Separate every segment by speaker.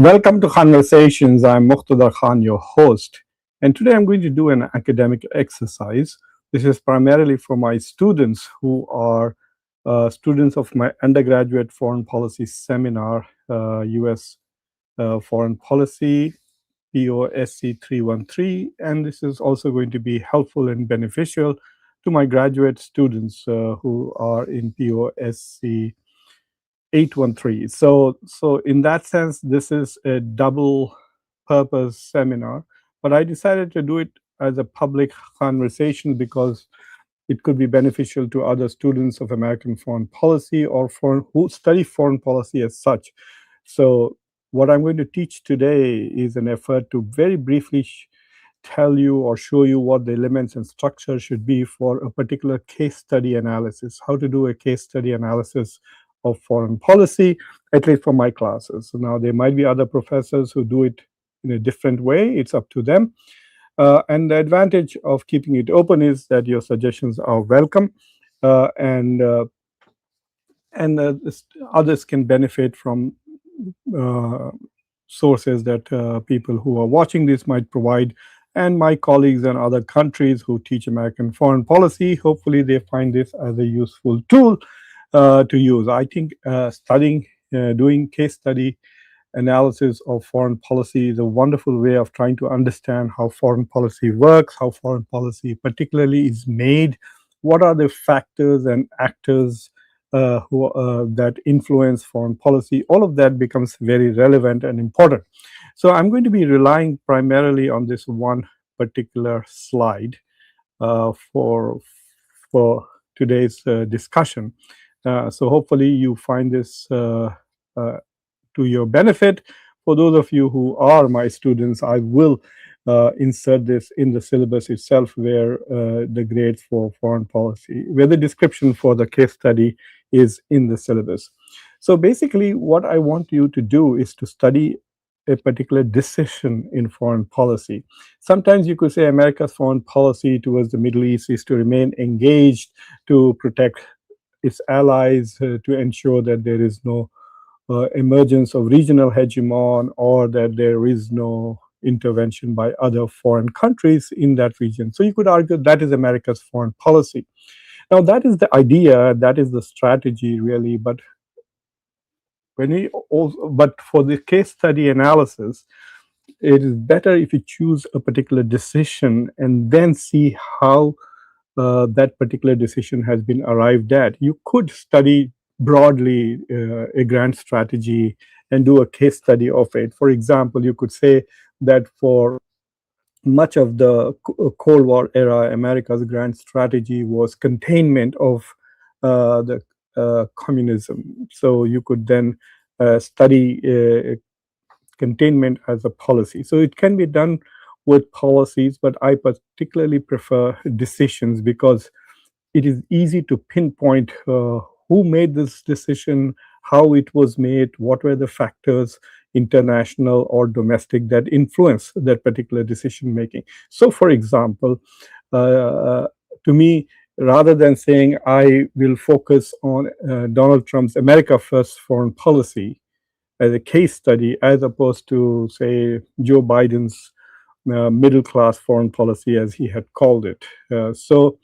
Speaker 1: Welcome to Conversations. I'm Muqtada Khan, your host, and today I'm going to do an academic exercise. This is primarily for my students who are students of my undergraduate foreign policy seminar, US Foreign Policy, POSC 313, and this is also going to be helpful and beneficial to my graduate students who are in POSC 813. So in that sense, this is a double purpose seminar, but I decided to do it as a public conversation because it could be beneficial to other students of American foreign policy or foreign who study foreign policy as such. So what I'm going to teach today is an effort to very briefly tell you or show you what the elements and structure should be for a particular case study analysis, how to do a case study analysis of foreign policy, at least for my classes. So now there might be other professors who do it in a different way. It's up to them. And the advantage of keeping it open is that your suggestions are welcome, uh, and uh, and others can benefit from uh, sources that people who are watching this might provide. And my colleagues in other countries who teach American foreign policy, hopefully they find this as a useful tool to use. I think doing case study analysis of foreign policy is a wonderful way of trying to understand how foreign policy works, how foreign policy particularly is made, what are the factors and actors that influence foreign policy. All of that becomes very relevant and important. So I'm going to be relying primarily on this one particular slide for today's discussion. So hopefully you find this uh, to your benefit. For those of you who are my students, I will insert this in the syllabus itself, where the grades for foreign policy, where the description for the case study is in the syllabus. So basically, what I want you to do is to study a particular decision in foreign policy. Sometimes you could say America's foreign policy towards the Middle East is to remain engaged, to protect its allies, to ensure that there is no emergence of regional hegemon, or that there is no intervention by other foreign countries in that region. So you could argue that is America's foreign policy. Now that is the idea, that is the strategy really, but but for the case study analysis, it is better if you choose a particular decision and then see how that particular decision has been arrived at. You could study broadly a grand strategy and do a case study of it. For example, you could say that for much of the Cold War era, America's grand strategy was containment of the communism. So you could then study containment as a policy. So it can be done with policies, but I particularly prefer decisions because it is easy to pinpoint who made this decision, how it was made, what were the factors, international or domestic, that influence that particular decision making. So, for example, uh, to me, rather than saying I will focus on Donald Trump's America First foreign policy as a case study, as opposed to, say, Joe Biden's middle class foreign policy, as he had called it. So,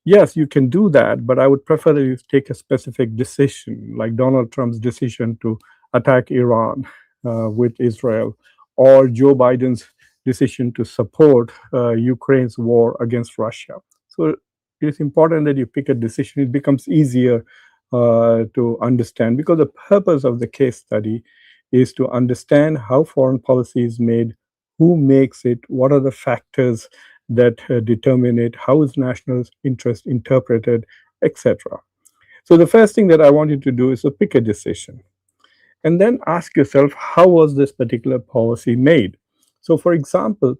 Speaker 1: yes, you can do that, but I would prefer that you take a specific decision, like Donald Trump's decision to attack Iran with Israel, or Joe Biden's decision to support Ukraine's war against Russia. So it's important that you pick a decision. It becomes easier to understand, because the purpose of the case study is to understand how foreign policy is made, who makes it, what are the factors that determine it, how is national interest interpreted, etc. So the first thing that I want you to do is to pick a decision and then ask yourself, how was this particular policy made? So for example,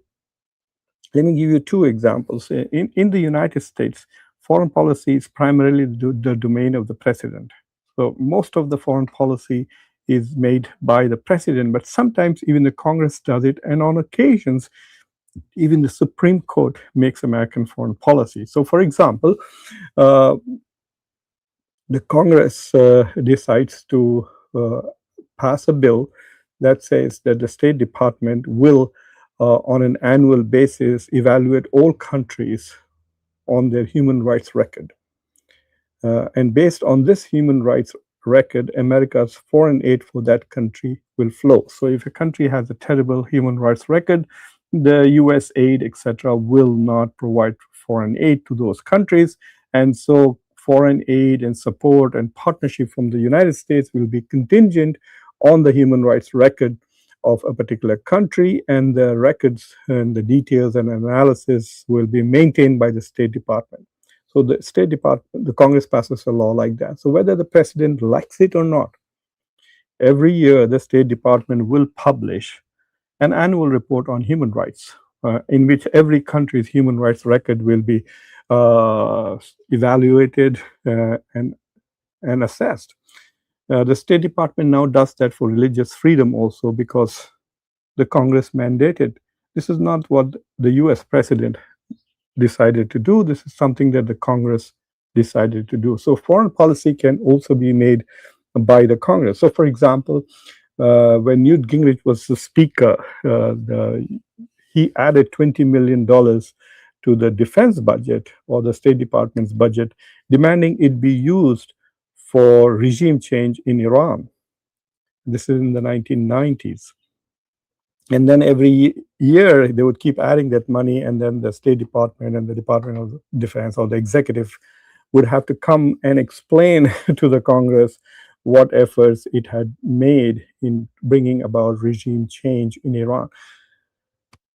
Speaker 1: let me give you two examples. In the United States, foreign policy is primarily the domain of the president. So most of the foreign policy is made by the president, but sometimes even the Congress does it, and on occasions, even the Supreme Court makes American foreign policy. So, for example, uh, the Congress decides to pass a bill that says that the State Department will, on an annual basis, evaluate all countries on their human rights record. And based on this human rights record, America's foreign aid for that country will flow. So if a country has a terrible human rights record, the US aid, etc., will not provide foreign aid to those countries. And so foreign aid and support and partnership from the United States will be contingent on the human rights record of a particular country, and the records and the details and analysis will be maintained by the State Department. So the State Department, the Congress passes a law like that. So whether the president likes it or not, every year the State Department will publish an annual report on human rights, in which every country's human rights record will be evaluated and assessed. The State Department now does that for religious freedom also, because the Congress mandated. This is not what the US president decided to do. This is something that the Congress decided to do. So foreign policy can also be made by the Congress. So for example, when Newt Gingrich was the speaker, he added $20 million to the defense budget or the State Department's budget, demanding it be used for regime change in Iran. This is in the 1990s. And then every year they would keep adding that money, and then the State Department and the Department of Defense or the executive would have to come and explain to the Congress what efforts it had made in bringing about regime change in Iran.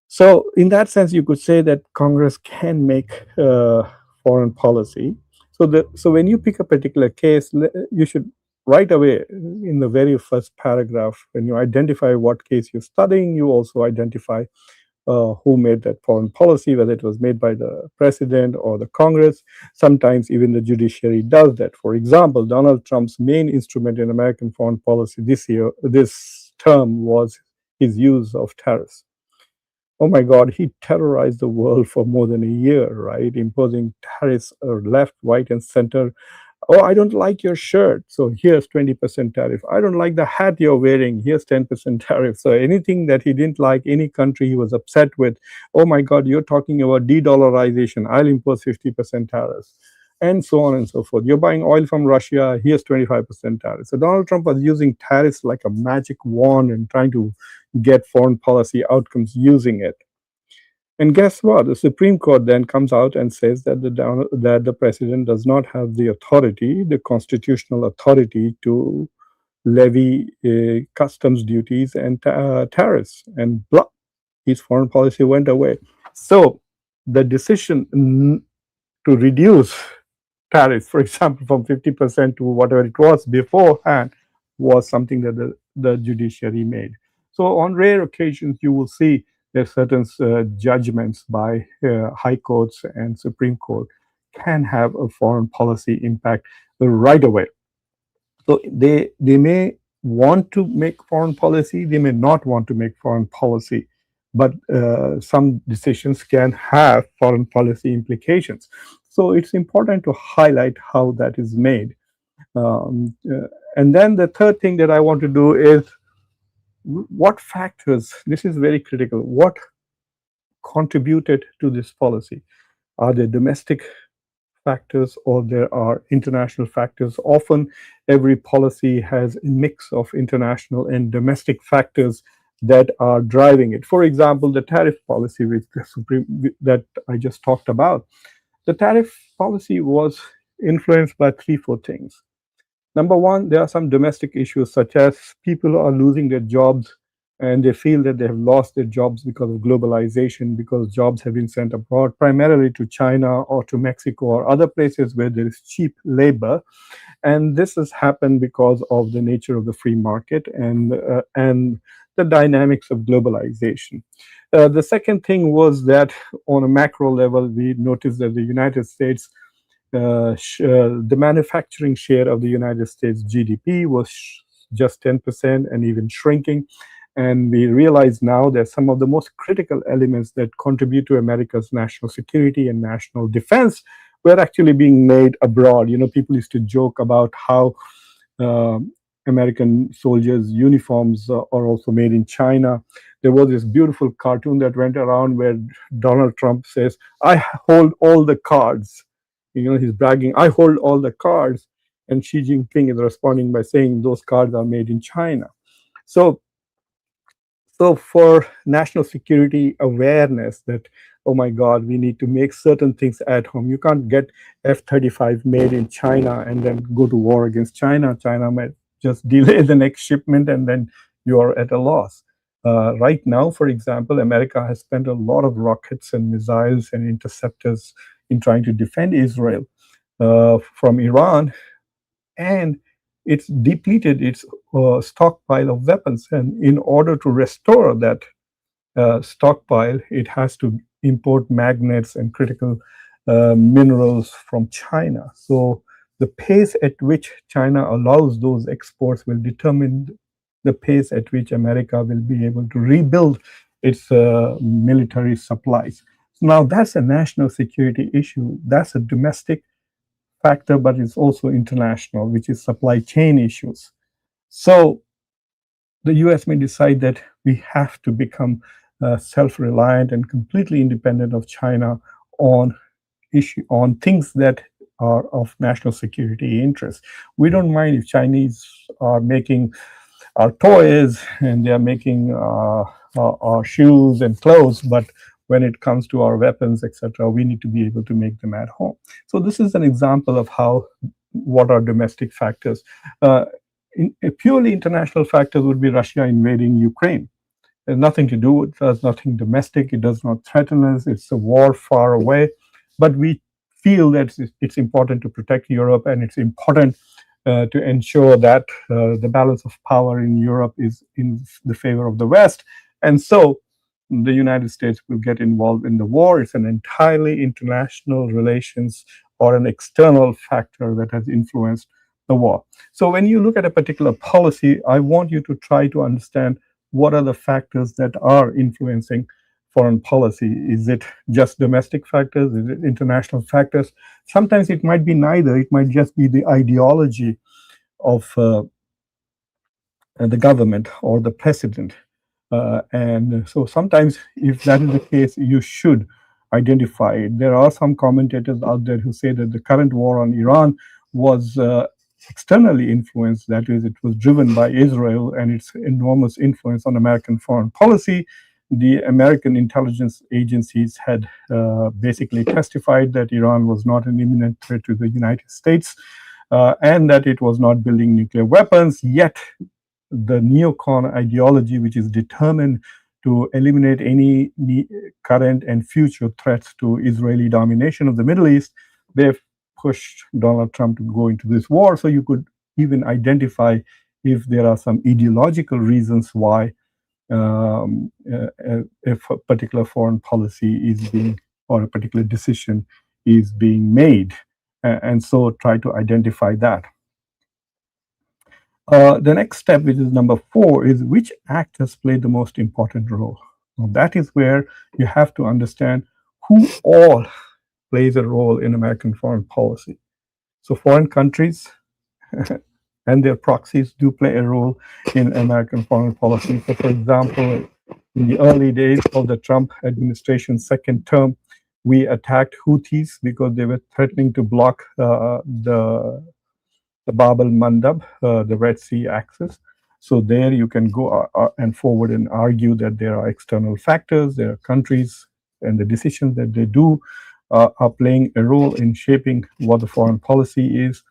Speaker 1: So in that sense, you could say that Congress can make foreign policy. So when you pick a particular case, you should right away in the very first paragraph, when you identify what case you're studying, you also identify who made that foreign policy, whether it was made by the president or the Congress. Sometimes even the judiciary does that. For example, Donald Trump's main instrument in American foreign policy this term, was his use of tariffs. Oh my God, he terrorized the world for more than a year, right? Imposing tariffs left, right, and center. Oh, I don't like your shirt, so here's 20% tariff. I don't like the hat you're wearing, here's 10% tariff. So anything that he didn't like, any country he was upset with, oh my God, you're talking about de-dollarization, I'll impose 50% tariffs, and so on and so forth. You're buying oil from Russia, here's 25% tariff. So Donald Trump was using tariffs like a magic wand and trying to get foreign policy outcomes using it. And guess what? The Supreme Court then comes out and says that the president does not have the authority, the constitutional authority, to levy customs duties and tariffs. And blah, his foreign policy went away. So the decision to reduce tariffs, for example, from 50% to whatever it was beforehand, was something that the judiciary made. So on rare occasions, you will see there's certain judgments by high courts and Supreme Court can have a foreign policy impact right away. So they may want to make foreign policy, they may not want to make foreign policy, but some decisions can have foreign policy implications. So it's important to highlight how that is made. And then the third thing that I want to do is, what factors, this is very critical, what contributed to this policy? Are there domestic factors or there are international factors? Often every policy has a mix of international and domestic factors that are driving it. For example, the tariff policy that I just talked about. The tariff policy was influenced by 3-4 things. Number one, there are some domestic issues, such as people are losing their jobs and they feel that they have lost their jobs because of globalization, because jobs have been sent abroad, primarily to China or to Mexico or other places where there is cheap labor. And this has happened because of the nature of the free market and the dynamics of globalization. The second thing was that on a macro level, we noticed that the United States, the manufacturing share of the United States GDP was just 10% and even shrinking. And we realize now that some of the most critical elements that contribute to America's national security and national defense were actually being made abroad. You know, people used to joke about how American soldiers' uniforms are also made in China. There was this beautiful cartoon that went around where Donald Trump says, "I hold all the cards." He's bragging, "I hold all the cards." And Xi Jinping is responding by saying those cards are made in China. So for national security awareness that, oh my God, we need to make certain things at home. You can't get F-35 made in China and then go to war against China. China might just delay the next shipment and then you are at a loss. Right now, for example, America has spent a lot of rockets and missiles and interceptors in trying to defend Israel from Iran, and it's depleted its stockpile of weapons. And in order to restore that stockpile, it has to import magnets and critical minerals from China. So the pace at which China allows those exports will determine the pace at which America will be able to rebuild its military supplies. Now, that's a national security issue. That's a domestic factor, but it's also international, which is supply chain issues. So the US may decide that we have to become self-reliant and completely independent of China on things that are of national security interest. We don't mind if Chinese are making our toys and they are making our shoes and clothes, but when it comes to our weapons, etc., we need to be able to make them at home. So this is an example of what are domestic factors. Purely international factors would be Russia invading Ukraine. There's nothing to do with us, nothing domestic. It does not threaten us. It's a war far away. But we feel that it's important to protect Europe, and it's important to ensure that the balance of power in Europe is in the favor of the West. And so the United States will get involved in the war. It's an entirely international relations or an external factor that has influenced the war. So when you look at a particular policy, I want you to try to understand what are the factors that are influencing foreign policy. Is it just domestic factors? Is it international factors? Sometimes it might be neither. It might just be the ideology of the government or the president. And so sometimes, if that is the case, you should identify it. There are some commentators out there who say that the current war on Iran was externally influenced. That is, it was driven by Israel and its enormous influence on American foreign policy. The American intelligence agencies had basically testified that Iran was not an imminent threat to the United States and that it was not building nuclear weapons. Yet the neocon ideology, which is determined to eliminate any current and future threats to Israeli domination of the Middle East, they've pushed Donald Trump to go into this war. So you could even identify if there are some ideological reasons why if a particular foreign policy is being, or a particular decision is being made. And so try to identify that. The next step, which is number 4, is which actors play the most important role. Now, that is where you have to understand who all plays a role in American foreign policy. So foreign countries and their proxies do play a role in American foreign policy. So, for example, in the early days of the Trump administration's second term, we attacked Houthis because they were threatening to block the Bab al Mandab, the Red Sea axis. So there you can go and forward and argue that there are external factors, there are countries, and the decisions that they do are playing a role in shaping what the foreign policy is.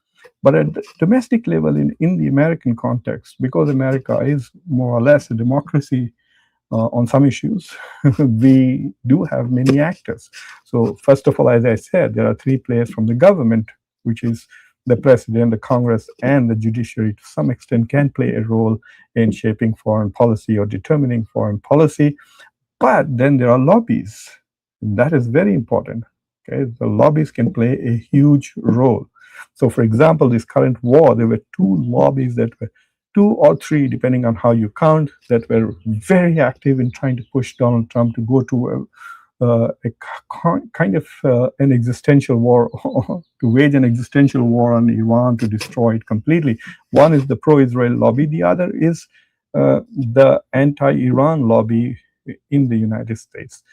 Speaker 1: But at the domestic level, in the American context, because America is more or less a democracy on some issues, we do have many actors. So first of all, as I said, there are 3 players from the government, which is the president, the Congress, and the judiciary to some extent can play a role in shaping foreign policy or determining foreign policy. But then there are lobbies. And that is very important. Okay, the lobbies can play a huge role. So, for example, this current war, there were 2 lobbies that were 2 or 3, depending on how you count, that were very active in trying to push Donald Trump to go to kind of an existential war, to wage an existential war on Iran to destroy it completely. One is the pro-Israel lobby, the other is the anti-Iran lobby in the United States.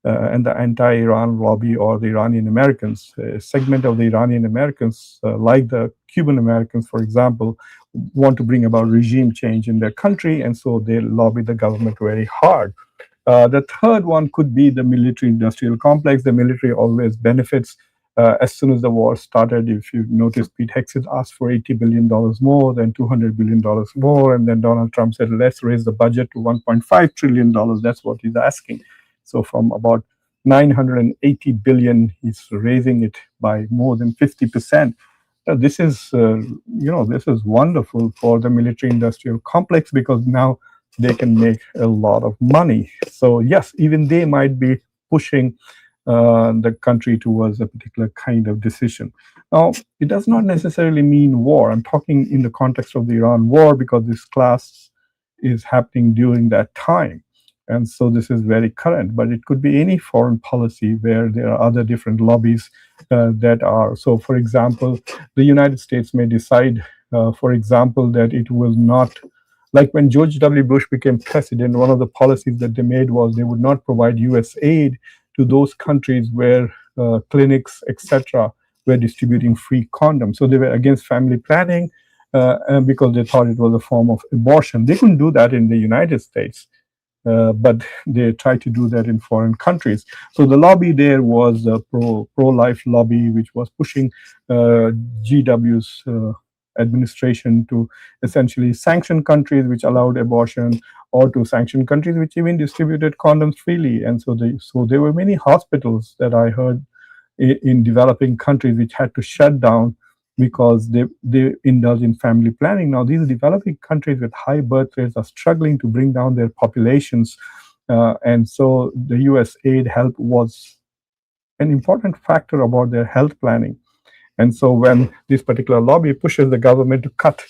Speaker 1: And the anti-Iran lobby, or the Iranian Americans, a segment of the Iranian Americans, like the Cuban Americans, for example, want to bring about regime change in their country, and so they lobby the government very hard. The third one could be the military-industrial complex. The military always benefits. As soon as the war started, if you notice, Pete Hegseth asked for $80 billion more, then $200 billion more, and then Donald Trump said, let's raise the budget to $1.5 trillion. That's what he's asking. So from about 980 billion, he's raising it by more than 50%. This is, this is wonderful for the military-industrial complex, because now they can make a lot of money. So yes, even they might be pushing the country towards a particular kind of decision. Now, it does not necessarily mean war. I'm talking in the context of the Iran war, because this class is happening during that time. And so this is very current, but it could be any foreign policy where there are other different lobbies that are. So, for example, the United States may decide, for example, that it will not, like when George W. Bush became president, one of the policies that they made was they would not provide US aid to those countries where clinics, etc., were distributing free condoms. So they were against family planning, and because they thought it was a form of abortion. They couldn't do that in the United States. But they try to do that in foreign countries. So the lobby there was the pro-life lobby, which was pushing GW's administration to essentially sanction countries which allowed abortion, or to sanction countries which even distributed condoms freely. And so there were many hospitals that I heard in developing countries which had to shut down because they indulge in family planning. Now, these developing countries with high birth rates are struggling to bring down their populations. And so the US aid help was an important factor about their health planning. And so when this particular lobby pushes the government to cut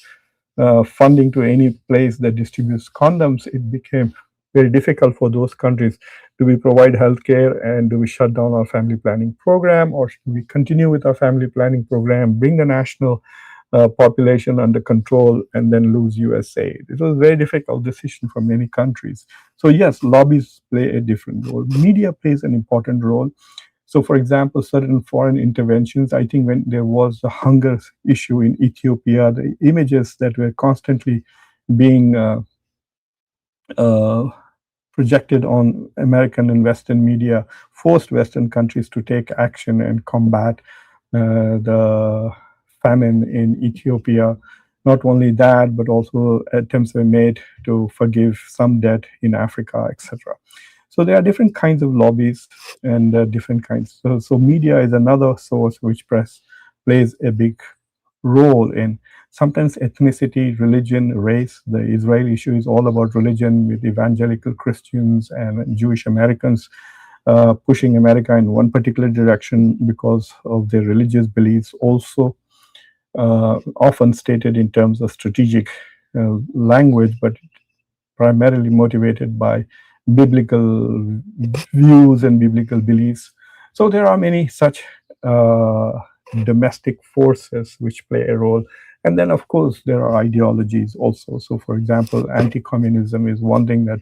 Speaker 1: funding to any place that distributes condoms, it became very difficult for those countries. Do we provide healthcare, and do we shut down our family planning program, or should we continue with our family planning program, bring the national population under control, and then lose US aid? It was a very difficult decision for many countries. So yes, lobbies play a different role. Media plays an important role. So, for example, certain foreign interventions, I think when there was a hunger issue in Ethiopia, the images that were constantly being projected on American and Western media forced Western countries to take action and combat the famine in Ethiopia. Not only that, but also attempts were made to forgive some debt in Africa, etc. So there are different kinds of lobbies and different kinds. So media is another source which plays a big role in. Sometimes ethnicity, religion, race. The Israel issue is all about religion, with evangelical Christians and Jewish Americans pushing America in one particular direction because of their religious beliefs, also often stated in terms of strategic language, but primarily motivated by biblical views and biblical beliefs. So there are many such domestic forces which play a role. And then, of course, there are ideologies also. So, for example, anti-communism is one thing that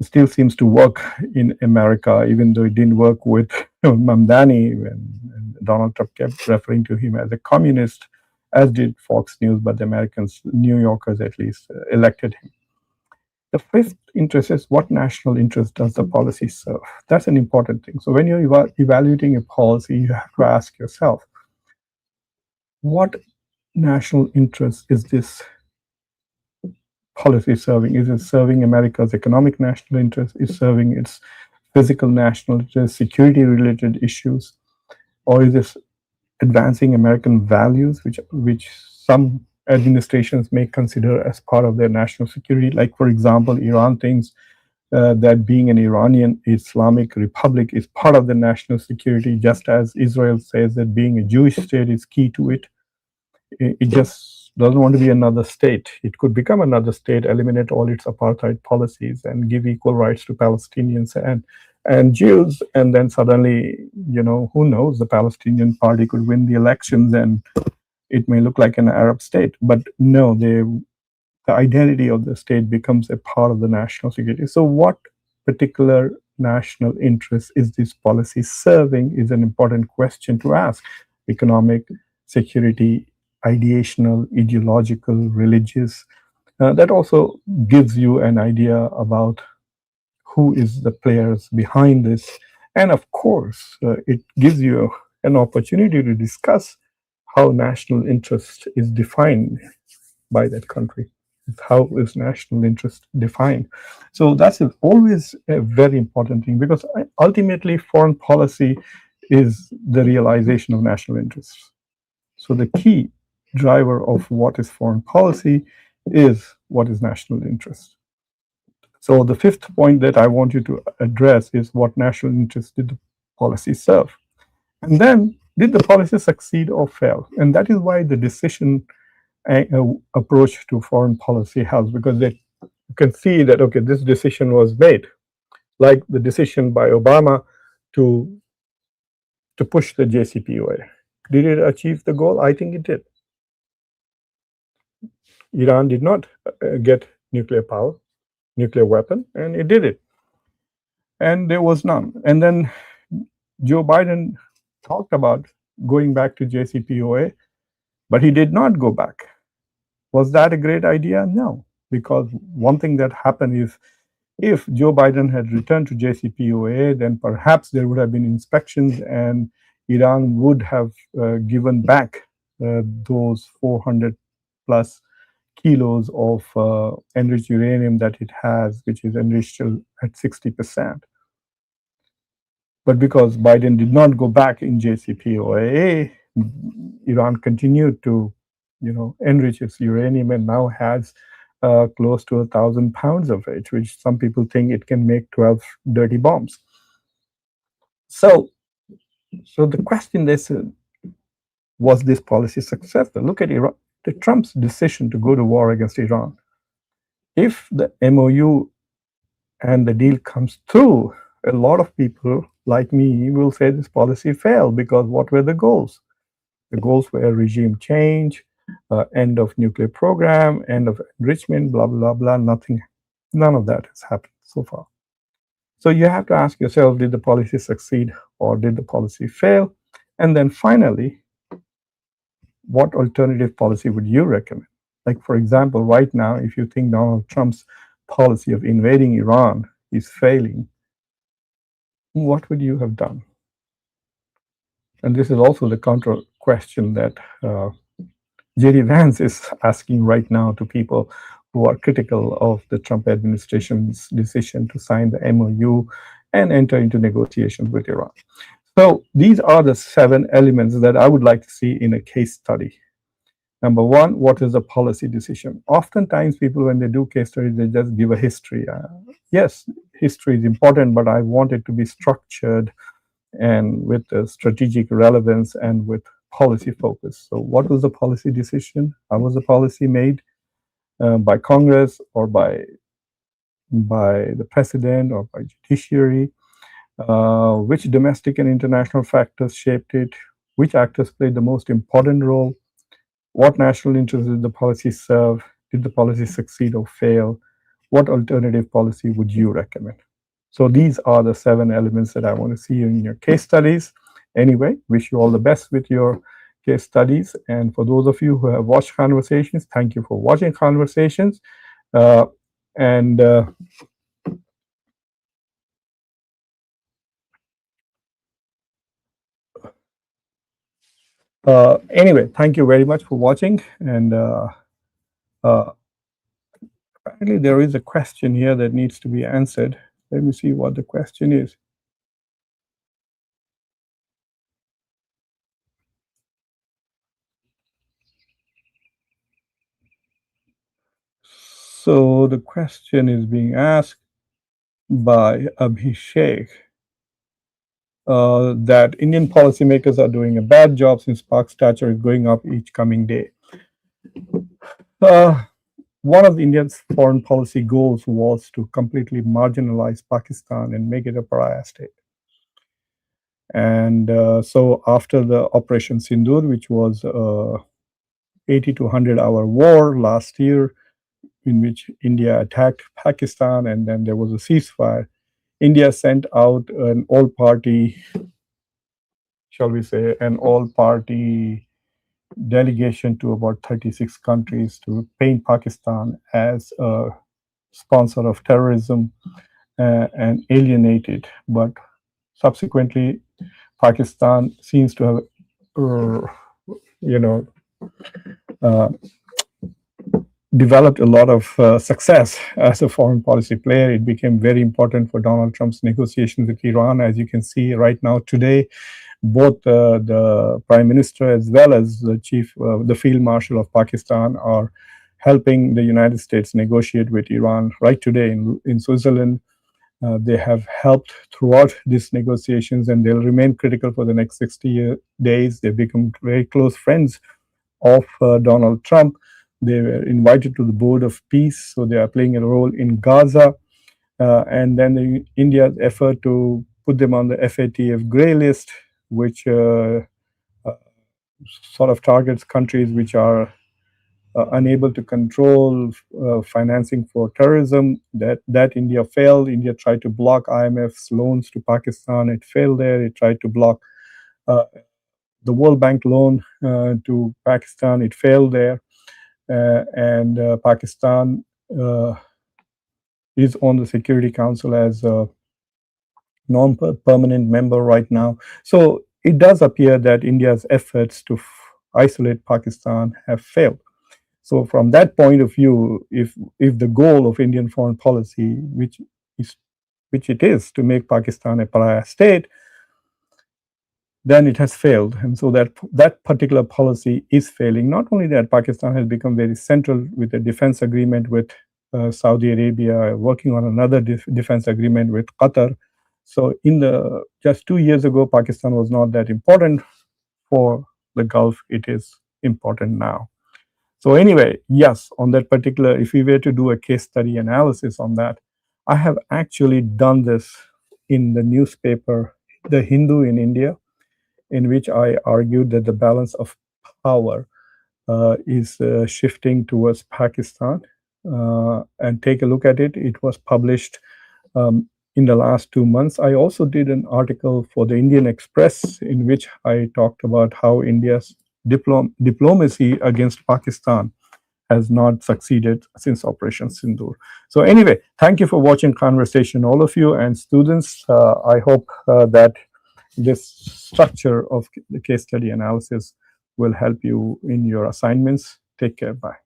Speaker 1: still seems to work in America, even though it didn't work with Mamdani when Donald Trump kept referring to him as a communist, as did Fox News, but the Americans, New Yorkers at least, elected him. The fifth interest is, what national interest does the policy serve? That's an important thing. So when you're evaluating a policy, you have to ask yourself, what national interest is this policy serving? Is it serving America's economic national interest? Is it serving its physical national interest, security-related issues? Or is this advancing American values, which some administrations may consider as part of their national security? Like, for example, Iran thinks that being an Iranian Islamic Republic is part of the national security, just as Israel says that being a Jewish state is key to it. It just doesn't want to be another state. It could become another state, eliminate all its apartheid policies, and give equal rights to Palestinians and and Jews, and then suddenly, who knows, the Palestinian party could win the elections and it may look like an Arab state. But no, the identity of the state becomes a part of the national security. So, what particular national interest is this policy serving is an important question to ask. Economic, security, ideational, ideological, religious. That also gives you an idea about who is the players behind this. And of course, it gives you an opportunity to discuss how national interest is defined by that country. How is national interest defined? So that's always a very important thing, because ultimately foreign policy is the realization of national interests. So the key driver of what is foreign policy is what is national interest. So the fifth point that I want you to address is what national interest did the policy serve? And then did the policy succeed or fail? And that is why the decision approach to foreign policy helps, because you can see that, okay, this decision was made, like the decision by Obama to push the JCPOA. Did it achieve the goal? I think it did. Iran did not get nuclear power, nuclear weapon, and it did it. And there was none. And then Joe Biden talked about going back to JCPOA, but he did not go back. Was that a great idea? No, because one thing that happened is, if Joe Biden had returned to JCPOA, then perhaps there would have been inspections and Iran would have given back those 400 plus kilos of enriched uranium that it has, which is enriched at 60%. But because Biden did not go back in JCPOA, Iran continued to, enrich its uranium and now has close to 1,000 pounds of it, which some people think it can make 12 dirty bombs. So the question is, was this policy successful? Look at Iran, Trump's decision to go to war against Iran. If the MOU and the deal comes through, a lot of people like me will say this policy failed, because what were the goals? The goals were regime change, end of nuclear program, end of enrichment, blah, blah, blah. None of that has happened so far. So you have to ask yourself, did the policy succeed or did the policy fail? And then finally, what alternative policy would you recommend? Like, for example, right now, if you think Donald Trump's policy of invading Iran is failing, what would you have done? And this is also the counter question that J.D. Vance is asking right now to people who are critical of the Trump administration's decision to sign the MOU and enter into negotiations with Iran. So these are the 7 elements that I would like to see in a case study. Number one, what is the policy decision? Oftentimes people, when they do case studies, they just give a history. Yes, history is important, but I want it to be structured and with strategic relevance and with policy focus. So what was the policy decision? How was the policy made by Congress or by the president or by judiciary? Which domestic and international factors shaped it? Which actors played the most important role? What national interests did the policy serve? Did the policy succeed or fail? What alternative policy would you recommend? So these are the 7 elements that I want to see in your case studies. Anyway, wish you all the best with your case studies. And for those of you who have watched Khanversations, thank you for watching Khanversations. Anyway, thank you very much for watching. And apparently there is a question here that needs to be answered. Let me see what the question is. So the question is being asked by Abhishek that Indian policymakers are doing a bad job since Pak's stature is going up each coming day. one of India's foreign policy goals was to completely marginalize Pakistan and make it a pariah state. And so after the Operation Sindoor, which was 80 to 100-hour war last year, in which India attacked Pakistan, and then there was a ceasefire, India sent out an all-party, shall we say, an all-party delegation to about 36 countries to paint Pakistan as a sponsor of terrorism and alienate it. But subsequently, Pakistan seems to have, you know, uh, developed a lot of success as a foreign policy player. It became very important for Donald Trump's negotiations with Iran. As you can see right now today, both the Prime Minister as well as the Field Marshal of Pakistan are helping the United States negotiate with Iran right today in Switzerland. They have helped throughout these negotiations, and they'll remain critical for the next 60 days. They've become very close friends of Donald Trump. They were invited to the Board of Peace, so they are playing a role in Gaza. And then India's effort to put them on the FATF gray list, which sort of targets countries which are unable to control financing for terrorism. That India failed. India tried to block IMF's loans to Pakistan. It failed there. It tried to block the World Bank loan to Pakistan. It failed there. And Pakistan is on the Security Council as a non-permanent member right now. So it does appear that India's efforts to isolate Pakistan have failed. So from that point of view, if the goal of Indian foreign policy, which it is to make Pakistan a pariah state, then it has failed. And so that particular policy is failing. Not only that, Pakistan has become very central with a defense agreement with Saudi Arabia, working on another defense agreement with Qatar. So just 2 years ago, Pakistan was not that important for the Gulf. It is important now. So anyway, yes, on that particular, if we were to do a case study analysis on that, I have actually done this in the newspaper, The Hindu in India, in which I argued that the balance of power is shifting towards Pakistan. And take a look at it. It was published in the last 2 months. I also did an article for the Indian Express in which I talked about how India's diplomacy against Pakistan has not succeeded since Operation Sindoor. So anyway, thank you for watching Conversation, all of you, and students. I hope that this structure of the case study analysis will help you in your assignments. Take care. Bye.